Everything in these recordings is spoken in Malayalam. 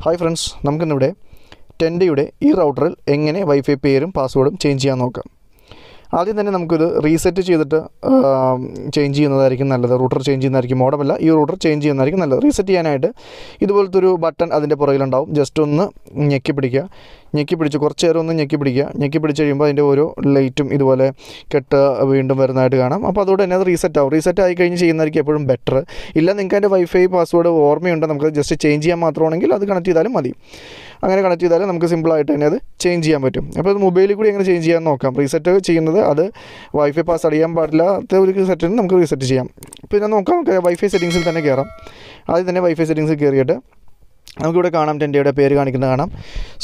ഹായ് ഫ്രണ്ട്സ്, നമുക്കിന്നിവിടെ ടെൻഡയുടെ ഈ റൗട്ടറിൽ എങ്ങനെ വൈഫൈ പേരും പാസ്വേഡും ചേഞ്ച് ചെയ്യാൻ നോക്കാം. ആദ്യം തന്നെ നമുക്കൊരു റീസെറ്റ് ചെയ്തിട്ട് ചേഞ്ച് ചെയ്യുന്നതായിരിക്കും നല്ലത്. റൂട്ടർ ചേഞ്ച് ചെയ്യുന്നതായിരിക്കും മോഡമല്ല, ഈ റൂട്ടർ ചേഞ്ച് ചെയ്യുന്നതായിരിക്കും നല്ലത്. റീസെറ്റ് ചെയ്യാനായിട്ട് ഇതുപോലത്തെ ഒരു ബട്ടൺ അതിൻ്റെ പുറകിലുണ്ടാവും. ജസ്റ്റ് ഒന്ന് ഞെക്കി പിടിച്ച് കുറച്ച് നേരം ഒന്ന് ഞെക്കി പിടിച്ച് കഴിയുമ്പോൾ അതിൻ്റെ ഓരോ ലൈറ്റും ഇതുപോലെ കെട്ട് വീണ്ടും വരുന്നതായിട്ട് കാണാം. അപ്പോൾ അതോടെ തന്നെ അത് റീസെറ്റ് ആവും. റീസെറ്റ് ആയി കഴിഞ്ഞ് ചെയ്യുന്നതായിരിക്കും എപ്പോഴും ബെറ്റർ. ഇല്ല നിങ്ങൾക്ക് അതിൻ്റെ വൈഫൈ പാസ്വേഡ് ഓർമ്മയുണ്ട്, നമുക്ക് ജസ്റ്റ് ചേഞ്ച് ചെയ്യാൻ മാത്രമാണെങ്കിൽ അത് കണക്ട് ചെയ്താലും മതി. അങ്ങനെ കണക്ട് ചെയ്താലും നമുക്ക് സിമ്പിളായിട്ട് തന്നെ അത് ചേഞ്ച് ചെയ്യാൻ പറ്റും. അപ്പോൾ അത് മൊബൈലിൽ കൂടി എങ്ങനെ ചേഞ്ച് ചെയ്യാൻ നോക്കാം. റീസെറ്റ് ചെയ്യുന്നത് അത് വൈഫൈ പാസ് അറിയാൻ പാടില്ലാത്ത ഒരു സെറ്റിന് നമുക്ക് റീസെറ്റ് ചെയ്യാം. പിന്നെ നോക്കാം, വൈഫൈ സെറ്റിങ്സിൽ തന്നെ കയറാം. ആദ്യം തന്നെ വൈഫൈ സെറ്റിങ്സിൽ കയറിയിട്ട് നമുക്കിവിടെ കാണാം, ടെൻഡയുടെ പേര് കാണിക്കുന്നത് കാണാം.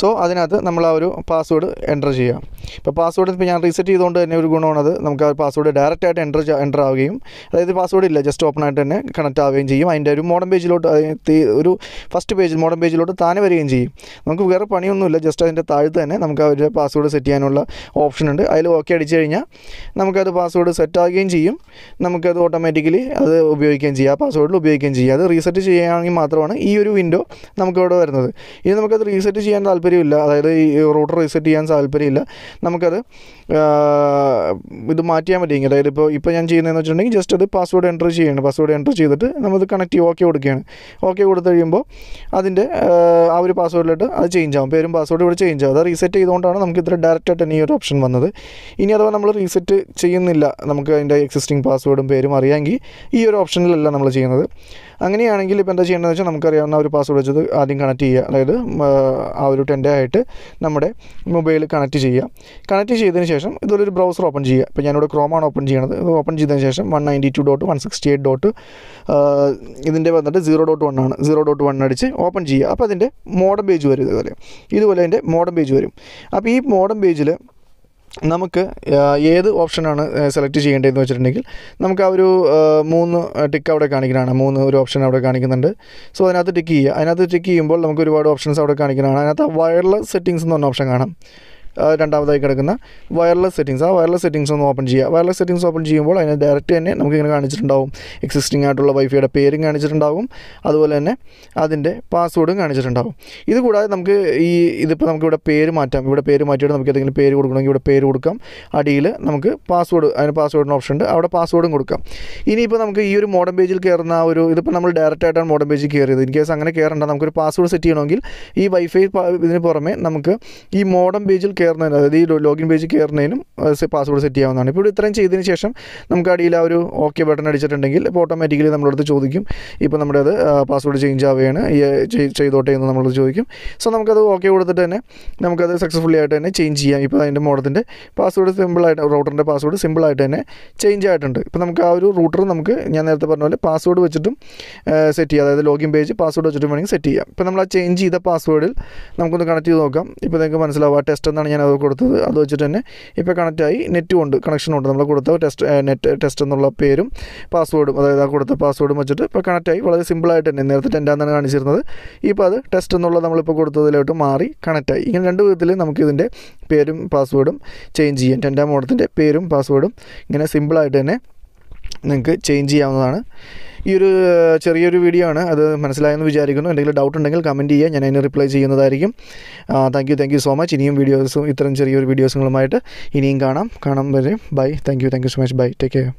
സോ അതിനകത്ത് നമ്മൾ ആ ഒരു പാസ്വേഡ് എൻ്റർ ചെയ്യാം. ഇപ്പോൾ പാസ്വേഡ് ഇപ്പോൾ ഞാൻ റീസെറ്റ് ചെയ്തുകൊണ്ട് തന്നെ ഒരു ഗുണമാണത്, നമുക്ക് ആ പാസ്വേഡ് ഡയറക്റ്റായിട്ട് എൻ്റർ ആവുകയും, അതായത് പാസ്വേഡ് ഇല്ല, ജസ്റ്റ് ഓപ്പൺ ആയിട്ട് തന്നെ കണക്റ്റ് ആവുകയും ചെയ്യും. അതിൻ്റെ ഒരു മോഡം പേജിലോട്ട്, ഒരു ഫസ്റ്റ് പേജിൽ മോഡം പേജിലോട്ട് താനെ വരികയും ചെയ്യും. നമുക്ക് വേറെ പണിയൊന്നുമില്ല, ജസ്റ്റ് അതിൻ്റെ താഴത്ത് തന്നെ നമുക്ക് ആ ഒരു പാസ്വേഡ് സെറ്റ് ചെയ്യാനുള്ള ഓപ്ഷൻ ഉണ്ട്. അതിൽ ഓക്കെ അടിച്ച് കഴിഞ്ഞാൽ നമുക്കത് പാസ്വേഡ് സെറ്റ് ആവുകയും ചെയ്യും. നമുക്കത് ഓട്ടോമാറ്റിക്കലി അത് ഉപയോഗിക്കുകയും ചെയ്യാം, പാസ്വേഡിൽ ഉപയോഗിക്കുകയും ചെയ്യാം. അത് റീസെറ്റ് ചെയ്യുകയാണെങ്കിൽ മാത്രമാണ് ഈ ഒരു വിൻഡോ നമുക്കിവിടെ വരുന്നത്. ഇനി നമുക്കത് റീസെറ്റ് ചെയ്യാൻ താല്പര്യമില്ല, അതായത് ഈ റൂട്ടർ റീസെറ്റ് ചെയ്യാൻ താല്പര്യമില്ല, നമുക്കത് ഇത് മാറ്റിയാൽ പറ്റുമെങ്കിൽ, അതായത് ഇപ്പോൾ ഞാൻ ചെയ്യുന്നതെന്ന് വെച്ചിട്ടുണ്ടെങ്കിൽ ജസ്റ്റ് അത് പാസ്വേഡ് എൻ്റർ ചെയ്യണം. പാസ്വേഡ് എൻ്റർ ചെയ്തിട്ട് നമ്മൾ കണക്ട് ചെയ്യും, ഓക്കെ കൊടുക്കുകയാണ്. ഓക്കെ കൊടുത്തു കഴിയുമ്പോൾ അതിൻ്റെ ആ ഒരു പാസ്വേഡിലോട്ട് അത് ചേഞ്ച് ആവും, പേരും പാസ്വേഡും ഇവിടെ ചേഞ്ച് ആവും. അത് റീസെറ്റ് ചെയ്തുകൊണ്ടാണ് നമുക്ക് ഇത്ര ഡയറക്റ്റായിട്ട് തന്നെ ഈ ഒരു ഓപ്ഷൻ വന്നത്. ഇനി അഥവാ നമ്മൾ റീസെറ്റ് ചെയ്യുന്നില്ല, നമുക്ക് അതിൻ്റെ എക്സിസ്റ്റിംഗ് പാസ്വേഡും പേരും അറിയാമെങ്കിൽ ഈ ഒരു ഓപ്ഷനിലല്ല നമ്മൾ ചെയ്യുന്നത്. അങ്ങനെയാണെങ്കിൽ ഇപ്പോൾ എന്താ ചെയ്യേണ്ടതെന്ന് വെച്ചാൽ നമുക്കറിയാവുന്ന ഒരു പാസ്വേഡ് വെച്ചത് ആദ്യം കണക്ട് ചെയ്യുക, അതായത് ആ ഒരു ടെൻഡയായിട്ട് നമ്മുടെ മൊബൈൽ കണക്ട് ചെയ്യുക. കണക്ട് ചെയ്തതിന് ശേഷം ഇതൊരു ബ്രൗസർ ഓപ്പൺ ചെയ്യുക. ഇപ്പോൾ ഞാനിവിടെ ക്രോമാണ് ഓപ്പൺ ചെയ്യണത്. ഇത് ഓപ്പൺ ചെയ്തതിന് ശേഷം 192.168. ഇതിൻ്റെ വന്നിട്ട് 0.1 ആണ്. 0.1 അടിച്ച് ഓപ്പൺ ചെയ്യുക. അപ്പോൾ അതിൻ്റെ മോഡം പേജ് വരും. ഇതുപോലെ അതിൻ്റെ മോഡം പേജ് വരും. അപ്പോൾ ഈ മോഡം പേജിൽ നമുക്ക് ഏത് ഓപ്ഷനാണ് സെലക്ട് ചെയ്യേണ്ടതെന്ന് വെച്ചിട്ടുണ്ടെങ്കിൽ നമുക്ക് ആ ഒരു 3 ടിക്ക് അവിടെ കാണിക്കുന്നതാണ്. 3 ഒരു ഓപ്ഷൻ അവിടെ കാണിക്കുന്നുണ്ട്. സോ അതിനകത്ത് ടിക്ക് ചെയ്യുക. അതിനകത്ത് ടിക്ക് ചെയ്യുമ്പോൾ നമുക്ക് ഒരുപാട് ഓപ്ഷൻസ് അവിടെ കാണിക്കുന്നതാണ്. അതിനകത്ത് വയർലെസ് സെറ്റിങ്സ് എന്ന് പറഞ്ഞ ഓപ്ഷൻ കാണാം. രണ്ടാമതായി കിടക്കുന്ന വയർലെസ് സെറ്റിങ്സ്, ആ വയർലെസ് സെറ്റിങ്സ് ഒന്ന് ഓപ്പൺ ചെയ്യുക. വയർലെസ് സെറ്റിങ്സ് ഓപ്പൺ ചെയ്യുമ്പോൾ അതിന് ഡയറക്റ്റ് തന്നെ നമുക്കിങ്ങനെ കാണിച്ചിട്ടുണ്ടാവും. എക്സിസ്റ്റിംഗ് ആയിട്ടുള്ള വൈഫൈയുടെ പേരും കാണിച്ചിട്ടുണ്ടാവും, അതുപോലെ തന്നെ അതിൻ്റെ പാസ്വേഡും കാണിച്ചിട്ടുണ്ടാവും. ഇതുകൂടാതെ നമുക്ക് ഇതിപ്പോൾ നമുക്കിവിടെ പേര് മാറ്റാം. ഇവിടെ പേര് മാറ്റിയിട്ട് നമുക്ക് ഏതെങ്കിലും പേര് കൊടുക്കണമെങ്കിൽ ഇവിടെ പേര് കൊടുക്കാം. അടിയിൽ നമുക്ക് പാസ്വേഡ്, അതിന് പാസ്വേഡിന് ഓപ്ഷൻ ഉണ്ട്, അവിടെ പാസ്വേഡും കൊടുക്കാം. ഇനിയിപ്പോൾ നമുക്ക് ഈ ഒരു മോഡം പേജിൽ കയറുന്ന ഇതിപ്പോൾ നമ്മൾ ഡയറക്റ്റ് ആയിട്ടാണ് മോഡം പേജിൽ കയറിയത്. ഇൻ കേസ് അങ്ങനെ കയറേണ്ട, നമുക്കൊരു പാസ്വേഡ് സെറ്റ് ചെയ്യണമെങ്കിൽ ഈ വൈഫൈ ഇതിന് പുറമെ നമുക്ക് ഈ മോഡം പേജിൽ കയറുന്നതിന്, അതായത് ഈ ലോഗിൻ പേജിൽ കയറുന്നതിനും പാസ്വേഡ് സെറ്റ് ചെയ്യാവുന്നതാണ്. ഇപ്പോൾ ഇത്രയും ചെയ്തതിന് ശേഷം നമുക്ക് അടിയിൽ ആ ഒരു ഓക്കെ ബട്ടൺ അടിച്ചിട്ടുണ്ടെങ്കിൽ ഇപ്പോൾ ഓട്ടോമാറ്റിക്കലി നമ്മളടുത്ത് ചോദിക്കും, ഇപ്പോൾ നമ്മുടെ അത് പാസ്വേഡ് ചേഞ്ച് ആവുകയാണ്, ചെയ്തോട്ടെ എന്ന് നമ്മളത് ചോദിക്കും. സോ നമുക്കത് ഓക്കെ കൊടുത്തിട്ട് തന്നെ നമുക്കത് സക്സസ്ഫുള്ളി ആയിട്ട് തന്നെ ചേഞ്ച് ചെയ്യാം. ഇപ്പോൾ അതിൻ്റെ മോഡത്തിൻ്റെ പാസ്വേഡ് സിമ്പിളായിട്ട്, റൂട്ടറിൻ്റെ പാസ്വേഡ് സിമ്പിളായിട്ട് തന്നെ ചേഞ്ച് ആയിട്ടുണ്ട്. ഇപ്പോൾ നമുക്ക് ആ ഒരു റൂട്ടർ നമുക്ക് ഞാൻ നേരത്തെ പറഞ്ഞ പോലെ പാസ്വേഡ് വെച്ചിട്ടും സെറ്റ് ചെയ്യാം, അതായത് ലോഗിൻ പേജ് പാസ്വേഡ് വെച്ചിട്ടും വേണമെങ്കിൽ സെറ്റ് ചെയ്യാം. ഇപ്പോൾ നമ്മൾ ആ ചേഞ്ച് ചെയ്ത പാസ്വേഡിൽ നമുക്കൊന്ന് കണക്ട് ചെയ്ത് നോക്കാം. ഇപ്പോൾ നിങ്ങൾക്ക് മനസ്സിലാവുക, ടെസ്റ്റ് എന്നാണ് ഞാൻ അത് കൊടുത്തത്. അത് വെച്ചിട്ട് തന്നെ ഇപ്പോൾ കണക്റ്റായി, നെറ്റും ഉണ്ട്, കണക്ഷനുണ്ട്. നമ്മൾ കൊടുത്ത ടെസ്റ്റ് എന്നുള്ള പേരും പാസ്വേഡും, അതായത് ആ കൊടുത്ത പാസ്വേഡും വെച്ചിട്ട് ഇപ്പോൾ കണക്റ്റായി. വളരെ സിമ്പിളായിട്ട് തന്നെ, നേരത്തെ ടെൻഡാന്നാണ് കാണിച്ചിരുന്നത്, ഇപ്പോൾ അത് ടെസ്റ്റ് എന്നുള്ള നമ്മളിപ്പോൾ കൊടുത്തതിലോട്ട് മാറി കണക്റ്റായി. ഇങ്ങനെ രണ്ട് വിധത്തിൽ നമുക്ക് ഇതിൻ്റെ പേരും പാസ്വേഡും ചേഞ്ച് ചെയ്യാം. ടെൻഡാ മോഡത്തിൻ്റെ പേരും പാസ്വേഡും ഇങ്ങനെ സിമ്പിളായിട്ട് തന്നെ നിങ്ങൾക്ക് ചേഞ്ച് ചെയ്യാവുന്നതാണ്. ഈ ഒരു ചെറിയൊരു വീഡിയോ ആണ്, അത് മനസ്സിലായെന്ന് വിചാരിക്കുന്നു. എന്തെങ്കിലും ഡൗട്ട് ഉണ്ടെങ്കിൽ കമൻറ്റ് ചെയ്യുക, ഞാൻ അതിന് റിപ്ലൈ ചെയ്യുന്നതായിരിക്കും. Thank you so much. ഇനിയും വീഡിയോസും ഇത്തരം ചെറിയൊരു വീഡിയോസുകളുമായിട്ട് ഇനിയും കാണാം വരെ. Bye. Thank you so much. Bye. Take care.